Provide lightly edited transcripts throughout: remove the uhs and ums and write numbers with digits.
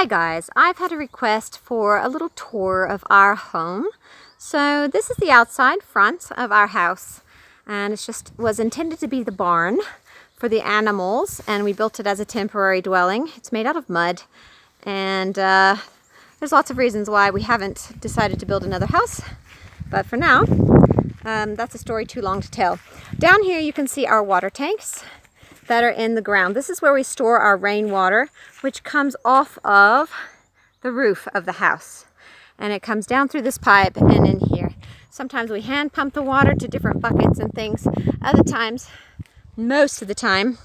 Hi guys, I've had a request for a little tour of our home. So this is the outside front of our house, and it just was intended to be the barn for the animals, and we built it as a temporary dwelling. It's made out of mud, and there's lots of reasons why we haven't decided to build another house, but for now that's a story too long to tell. Down here you can see our water tanks that are in the ground. This is where we store our rainwater, which comes off of the roof of the house. And it comes down through this pipe and in here. Sometimes we hand pump the water to different buckets and things. Other times, most of the time,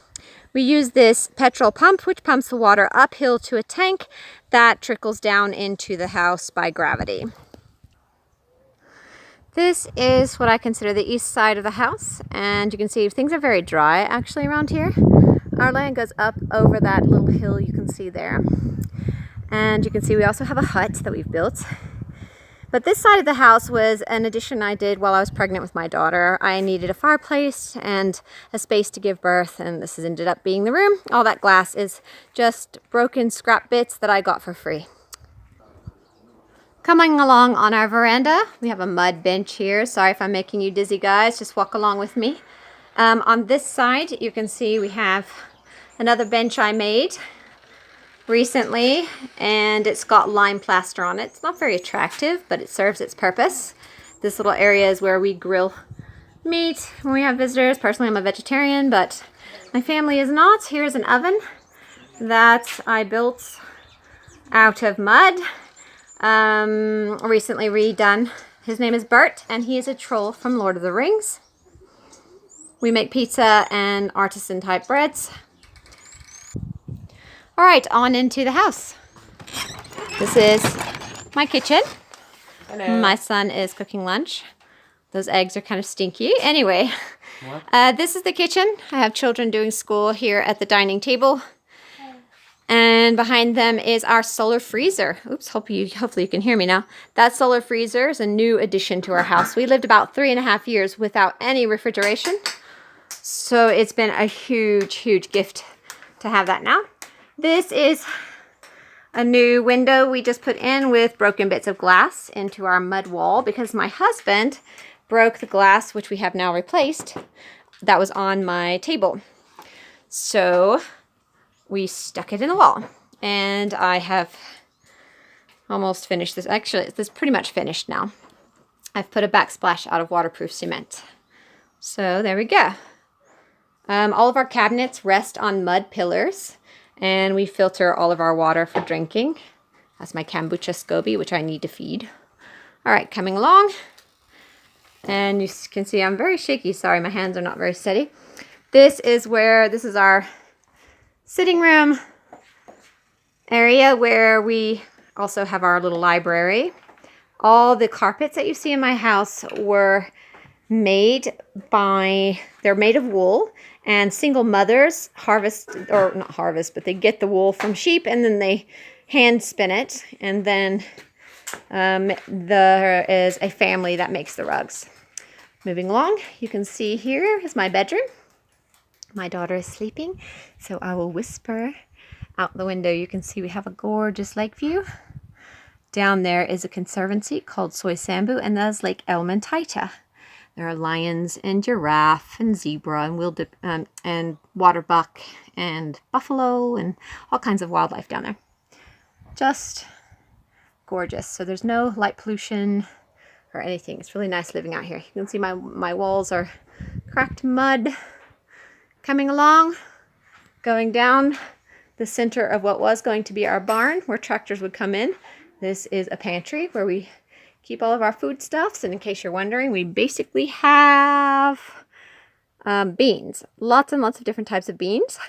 we use this petrol pump, which pumps the water uphill to a tank that trickles down into the house by gravity. This is what I consider the east side of the house, and you can see things are very dry actually around here. Our land goes up over that little hill you can see there. And you can see we also have a hut that we've built. But this side of the house was an addition I did while I was pregnant with my daughter. I needed a fireplace and a space to give birth, and this has ended up being the room. All that glass is just broken scrap bits that I got for free. Coming along on our veranda, we have a mud bench here. Sorry if I'm making you dizzy, guys. Just walk along with me. On this side, you can see we have another bench I made recently, and it's got lime plaster on it. It's not very attractive, but it serves its purpose. This little area is where we grill meat when we have visitors. Personally, I'm a vegetarian, but my family is not. Here's an oven that I built out of mud. Recently redone. His name is Bert, and he is a troll from Lord of the Rings. We make pizza and artisan type breads. All right, on into the house. This is my kitchen. Hello. My son is cooking lunch. Those eggs are kind of stinky. Anyway, this is the kitchen. I have children doing school here at the dining table. And behind them is our solar freezer. Oops, hopefully you can hear me now. That solar freezer is a new addition to our house. We lived about 3.5 years without any refrigeration. So it's been a huge, huge gift to have that now. This is a new window we just put in with broken bits of glass into our mud wall because my husband broke the glass, which we have now replaced, that was on my table. So we stuck it in the wall, and I have almost finished this. Actually, it's pretty much finished now. I've put a backsplash out of waterproof cement. So there we go. All of our cabinets rest on mud pillars, and we filter all of our water for drinking. That's my kombucha SCOBY, which I need to feed. All right, coming along. And you can see I'm very shaky. Sorry, my hands are not very steady. This is our sitting room area where we also have our little library. All the carpets that you see in my house were they're made of wool, and single mothers they get the wool from sheep, and then they hand spin it, and then there is a family that makes the rugs. Moving along, you can see here is my bedroom. My daughter is sleeping, so I will whisper out the window. You can see we have a gorgeous lake view. Down there is a conservancy called Soy Sambu, and that's Lake Elementaita. There are lions and giraffe and zebra and and water buck and buffalo and all kinds of wildlife down there. Just gorgeous. So there's no light pollution or anything. It's really nice living out here. You can see my walls are cracked mud. Coming along, going down the center of what was going to be our barn where tractors would come in. This is a pantry where we keep all of our foodstuffs. And in case you're wondering, we basically have beans. Lots and lots of different types of beans.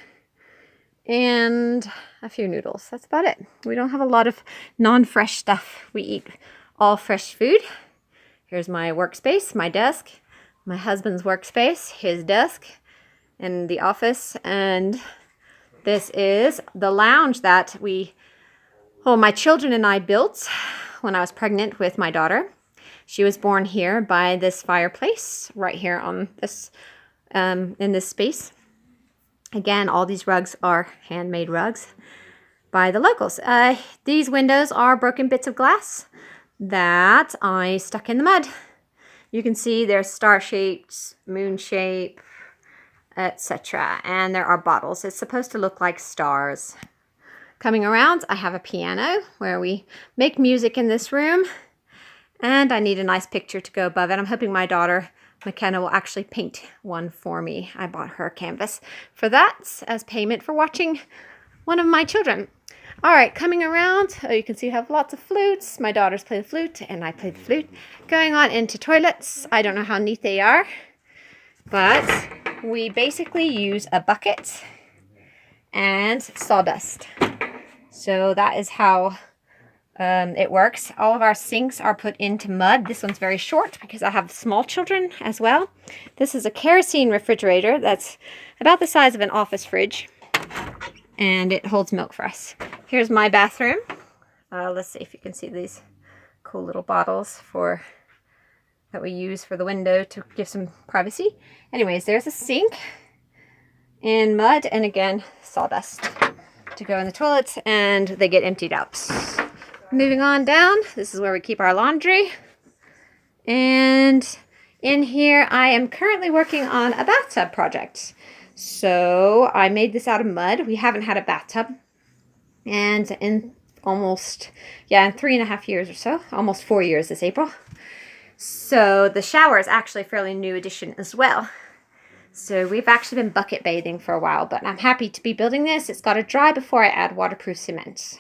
And a few noodles. That's about it. We don't have a lot of non-fresh stuff. We eat all fresh food. Here's my workspace, my desk, my husband's workspace, his desk, in the office, and this is the lounge that my children and I built when I was pregnant with my daughter. She was born here by this fireplace right here on this in this space. Again, all these rugs are handmade rugs by the locals. These windows are broken bits of glass that I stuck in the mud. You can see there's star shapes, moon shape, etc. And there are bottles. It's supposed to look like stars. Coming around, I have a piano where we make music in this room. And I need a nice picture to go above it. I'm hoping my daughter, McKenna, will actually paint one for me. I bought her a canvas for that as payment for watching one of my children. All right, coming around, you can see I have lots of flutes. My daughters play the flute and I play the flute. Going on into toilets. I don't know how neat they are, but we basically use a bucket and sawdust. So that is how it works. All of our sinks are put into mud. This one's very short because I have small children as well. This is a kerosene refrigerator that's about the size of an office fridge, and it holds milk for us. Here's my bathroom. Let's see if you can see these cool little bottles that we use for the window to give some privacy. Anyways, there's a sink in mud, and again, sawdust to go in the toilets, and they get emptied out. Moving on down, this is where we keep our laundry. And in here, I am currently working on a bathtub project. So I made this out of mud. We haven't had a bathtub. And in almost, in 3.5 years or so, almost 4 years this April. So the shower is actually a fairly new addition as well. So we've actually been bucket bathing for a while, but I'm happy to be building this. It's got to dry before I add waterproof cement.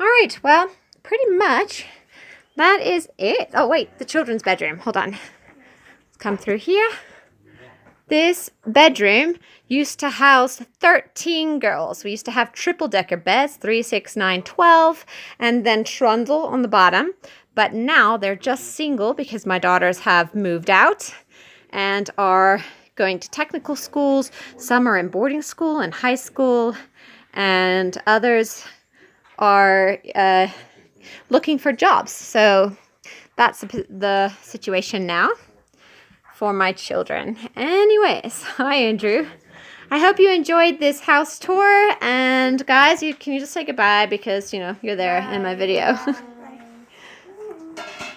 All right, well, pretty much that is it. Oh, wait, the children's bedroom. Hold on. Let's come through here. This bedroom used to house 13 girls. We used to have triple-decker beds, 3, 6, 9, 12, and then trundle on the bottom. But now they're just single because my daughters have moved out and are going to technical schools. Some are in boarding school and high school, and others are looking for jobs. So that's the situation now for my children. Anyways, hi Andrew. I hope you enjoyed this house tour, and guys, can you just say goodbye because you're there in my video.